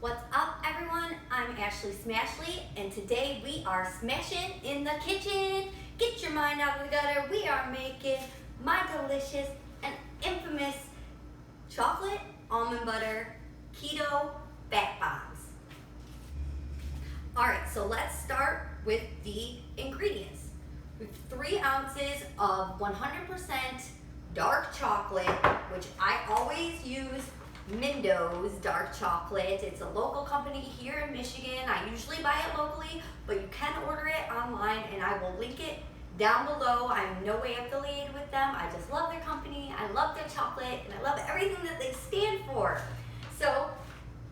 What's up, everyone? I'm Ashley Smashley, and today we are smashing in the kitchen. Get your mind out of the gutter. We are making my delicious and infamous chocolate almond butter keto fat bombs. All right, so let's start with the ingredients. We have 3 ounces of 100% dark chocolate, which I always use Mindo's dark chocolate. It's a local company here in Michigan. I usually buy it locally, but you can order it online, and I will link it down below. I'm in no way affiliated with them. I just love their company. I love their chocolate, and I love everything that they stand for. So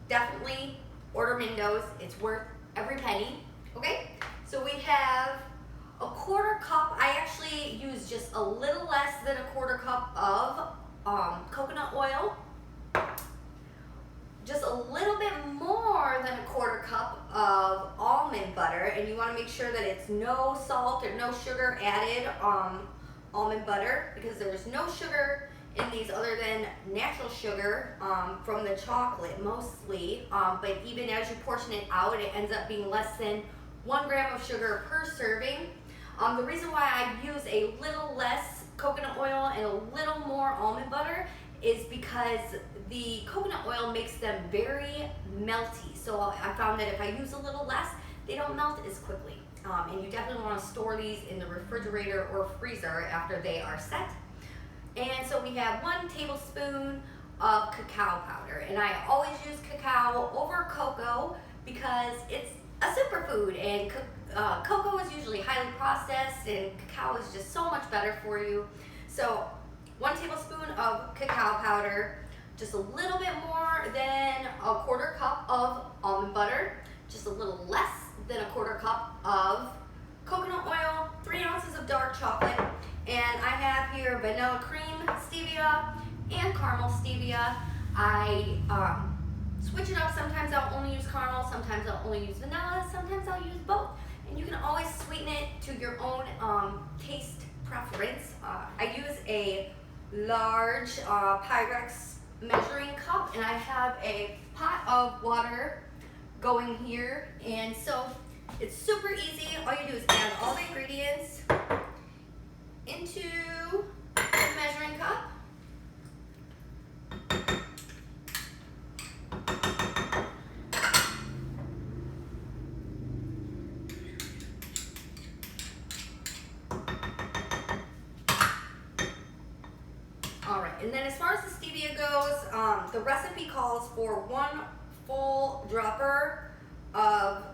definitely order Mindo's. It's worth every penny. Okay, so we have a 1/4 cup. I actually use just a little less than a 1/4 cup of coconut oil. Just a little bit more than a 1/4 cup of almond butter, and you want to make sure that it's no salt or no sugar added almond butter, because there's no sugar in these other than natural sugar from the chocolate mostly, but even as you portion it out, it ends up being less than 1 gram of sugar per serving. The reason why I use a little less coconut oil and a little more almond butter is because the coconut oil makes them very melty. So I found that if I use a little less, they don't melt as quickly. And you definitely want to store these in the refrigerator or freezer after they are set. And so we have 1 tablespoon of cacao powder. And I always use cacao over cocoa because it's a superfood, and cocoa is usually highly processed and cacao is just so much better for you. So 1 tablespoon of cacao powder, just a little bit more than a 1/4 cup of almond butter, just a little less than a 1/4 cup of coconut oil, 3 ounces of dark chocolate, and I have here vanilla cream stevia and caramel stevia. I switch it up. Sometimes I'll only use caramel, sometimes I'll only use vanilla, sometimes I'll use both. And you can always sweeten it to your own taste preference. I use a large Pyrex measuring cup, and I have a pot of water going here, and so it's super easy. All you do is add all the ingredients into the measuring cup. Alright, and then as far as the stevia goes, the recipe calls for 1 full dropper of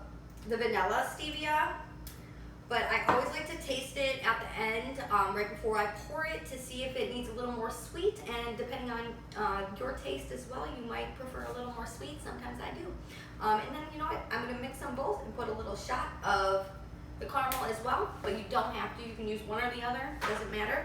the vanilla stevia, but I always like to taste it at the end, right before I pour it, to see if it needs a little more sweet, and depending on your taste as well, you might prefer a little more sweet. Sometimes I do. And then, you know what, I'm going to mix them both and put a little shot of the caramel as well, but you don't have to. You can use one or the other, doesn't matter.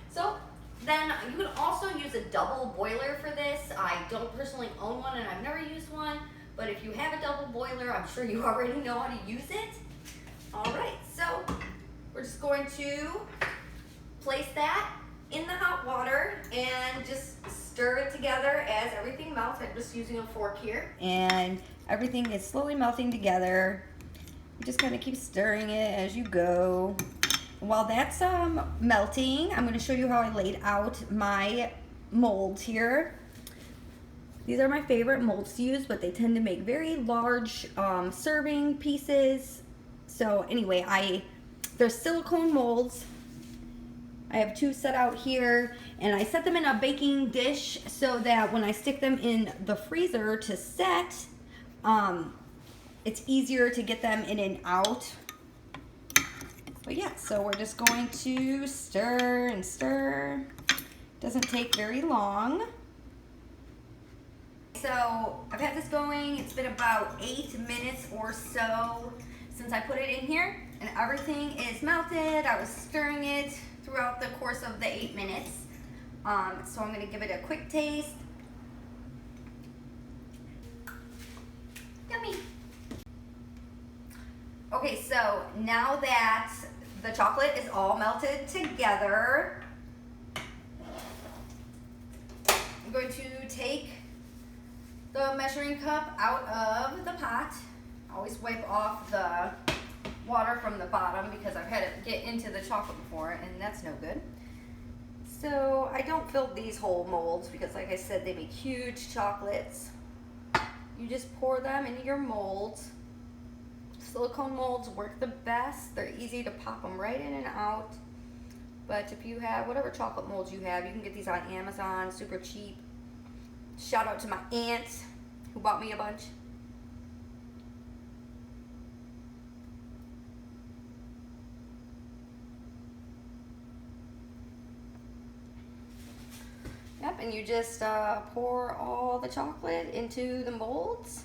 So then you can also use a double boiler for this. I don't personally own one, and I've never used one, but if you have a double boiler, I'm sure you already know how to use it. All right, so we're just going to place that in the hot water and just stir it together as everything melts. I'm just using a fork here, and everything is slowly melting together. You just kind of keep stirring it as you go. While that's melting, I'm going to show you how I laid out my molds here. These are my favorite molds to use, but they tend to make very large serving pieces. So anyway, they're silicone molds. I have 2 set out here, and I set them in a baking dish so that when I stick them in the freezer to set, it's easier to get them in and out. But yeah, so we're just going to stir and stir. Doesn't take very long. So I've had this going, it's been about 8 minutes or so since I put it in here, and everything is melted. I was stirring it throughout the course of the 8 minutes. So I'm gonna give it a quick taste. Yummy. Okay, so now that the chocolate is all melted together, I'm going to take the the measuring cup out of the pot. Always wipe off the water from the bottom because I've had it get into the chocolate before and that's no good. So I don't fill these whole molds because like I said, they make huge chocolates. You just pour them into your molds. Silicone molds work the best. They're easy to pop them right in and out. But if you have whatever chocolate molds you have, you can get these on Amazon, super cheap. Shout out to my aunt who bought me a bunch. Yep, and you just pour all the chocolate into the molds.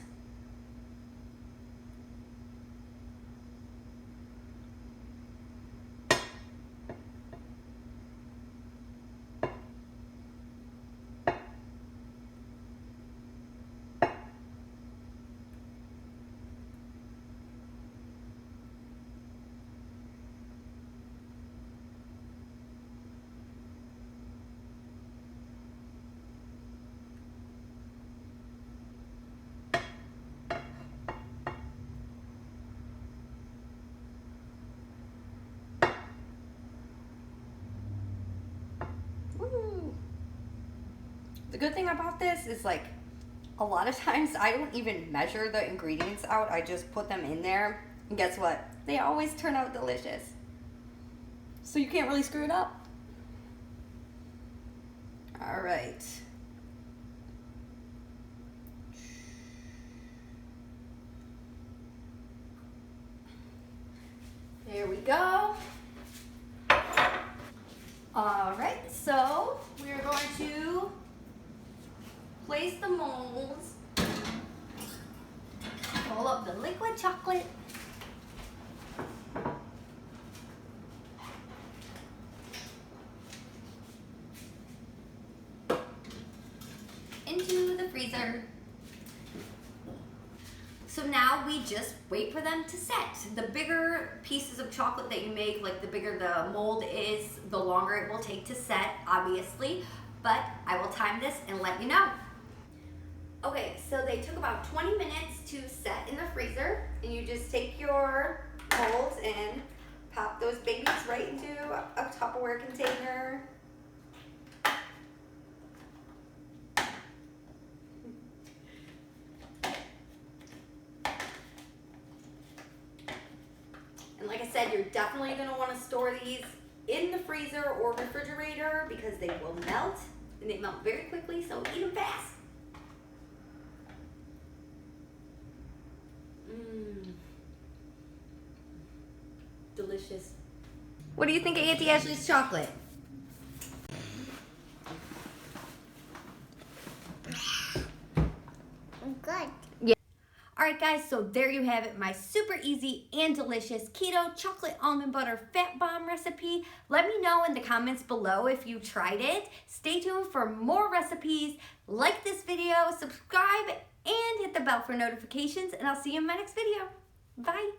The good thing about this is like a lot of times I don't even measure the ingredients out. I just put them in there and guess what? They always turn out delicious. So you can't really screw it up. All right. There we go. All right, so we're going to place the molds, pull up the liquid chocolate, into the freezer. So now we just wait for them to set. The bigger pieces of chocolate that you make, like the bigger the mold is, the longer it will take to set, obviously, but I will time this and let you know. Okay, so they took about 20 minutes to set in the freezer, and you just take your molds and pop those babies right into a Tupperware container. And like I said, you're definitely going to want to store these in the freezer or refrigerator because they will melt, and they melt very quickly, so eat them fast. Delicious. What do you think of Auntie Ashley's chocolate? Good. Yeah. Alright guys, so there you have it, my super easy and delicious keto chocolate almond butter fat bomb recipe. Let me know in the comments below if you tried it. Stay tuned for more recipes. Like this video, subscribe, and hit the bell for notifications, and I'll see you in my next video. Bye.